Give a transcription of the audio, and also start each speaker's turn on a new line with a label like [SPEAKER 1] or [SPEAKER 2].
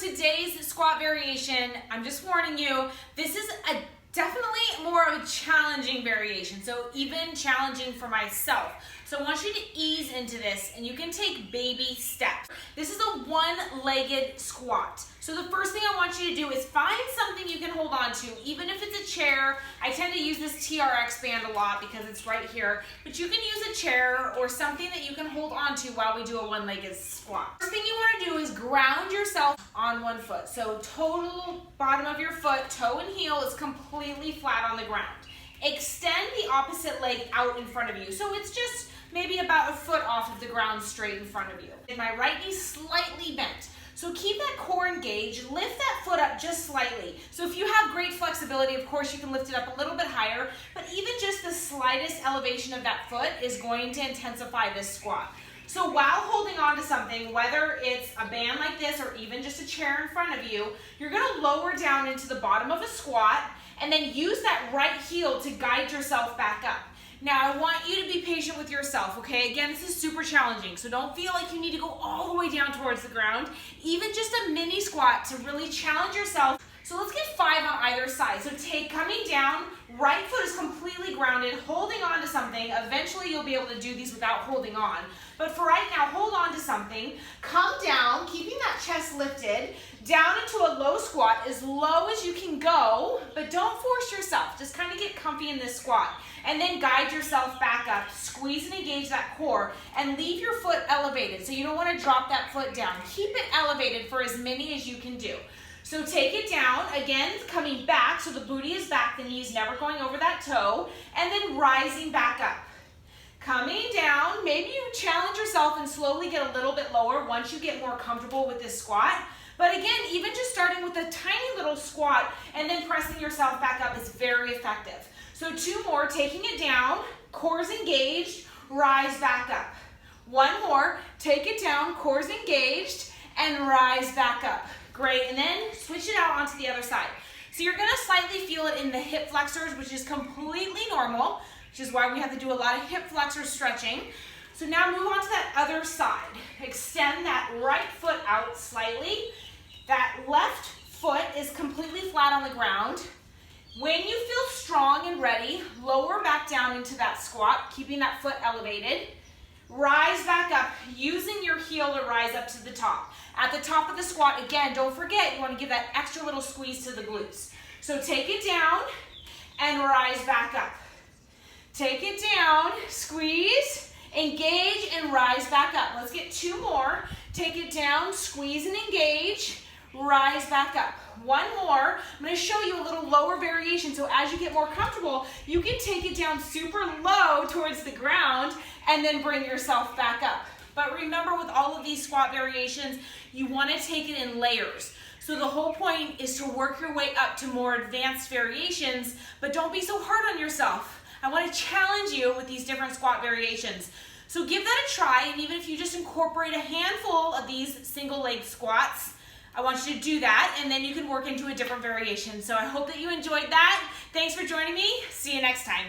[SPEAKER 1] today's squat variation, I'm just warning you, this is definitely more of a challenging variation, so even challenging for myself. So I want you to ease into this, and you can take baby steps. This is a one-legged squat. So the first thing I want you to do is find something you can hold on to, even if it's a chair. I tend to use this TRX band a lot because it's right here, but you can use a chair or something that you can hold on to while we do a one-legged squat. First thing you want to do is ground yourself on one foot. So total bottom of your foot, toe and heel is completely flat on the ground. Extend the opposite leg out in front of you. So it's just maybe about a foot off of the ground straight in front of you. And my right knee slightly bent. So keep that core engaged, lift that foot up just slightly. So if you have great flexibility, of course you can lift it up a little bit higher, but even just the slightest elevation of that foot is going to intensify this squat. So while holding on to something, whether it's a band like this or even just a chair in front of you, you're gonna lower down into the bottom of a squat and then use that right heel to guide yourself back up. Now I want you to be patient with yourself, okay? Again, this is super challenging, so don't feel like you need to go all the way down towards the ground. Even just a mini squat to really challenge yourself. So let's get 5 on either side. So coming down, right foot is completely grounded, holding on to something. Eventually you'll be able to do these without holding on. But for right now, hold on to something. Come down, keeping that chest lifted, down into a low squat, as low as you can go, but don't force yourself. Just kind of get comfy in this squat. And then guide yourself back up. Squeeze and engage that core and leave your foot elevated. So you don't want to drop that foot down. Keep it elevated for as many as you can do. So take it down, again, coming back, so the booty is back, the knee is never going over that toe, and then rising back up. Coming down, maybe you challenge yourself and slowly get a little bit lower once you get more comfortable with this squat. But again, even just starting with a tiny little squat and then pressing yourself back up is very effective. So 2 more, taking it down, core's engaged, rise back up. 1 more, take it down, core's engaged, and rise back up. Great, and then switch it out onto the other side. So you're gonna slightly feel it in the hip flexors, which is completely normal, which is why we have to do a lot of hip flexor stretching. So now move on to that other side. Extend that right foot out slightly. That left foot is completely flat on the ground. When you feel strong and ready, lower back down into that squat, keeping that foot elevated. Rise back up, using your heel to rise up to the top. At the top of the squat, again, don't forget, you want to give that extra little squeeze to the glutes. So take it down and rise back up. Take it down, squeeze, engage, and rise back up. Let's get 2 more. Take it down, squeeze and engage, rise back up. 1 more. I'm going to show you a little lower variation, so as you get more comfortable, you can take it down super low towards the ground and then bring yourself back up. But remember, with all of these squat variations, you want to take it in layers. So the whole point is to work your way up to more advanced variations, but don't be so hard on yourself. I want to challenge you with these different squat variations. So give that a try, and even if you just incorporate a handful of these single leg squats, I want you to do that, and then you can work into a different variation. So I hope that you enjoyed that. Thanks for joining me. See you next time.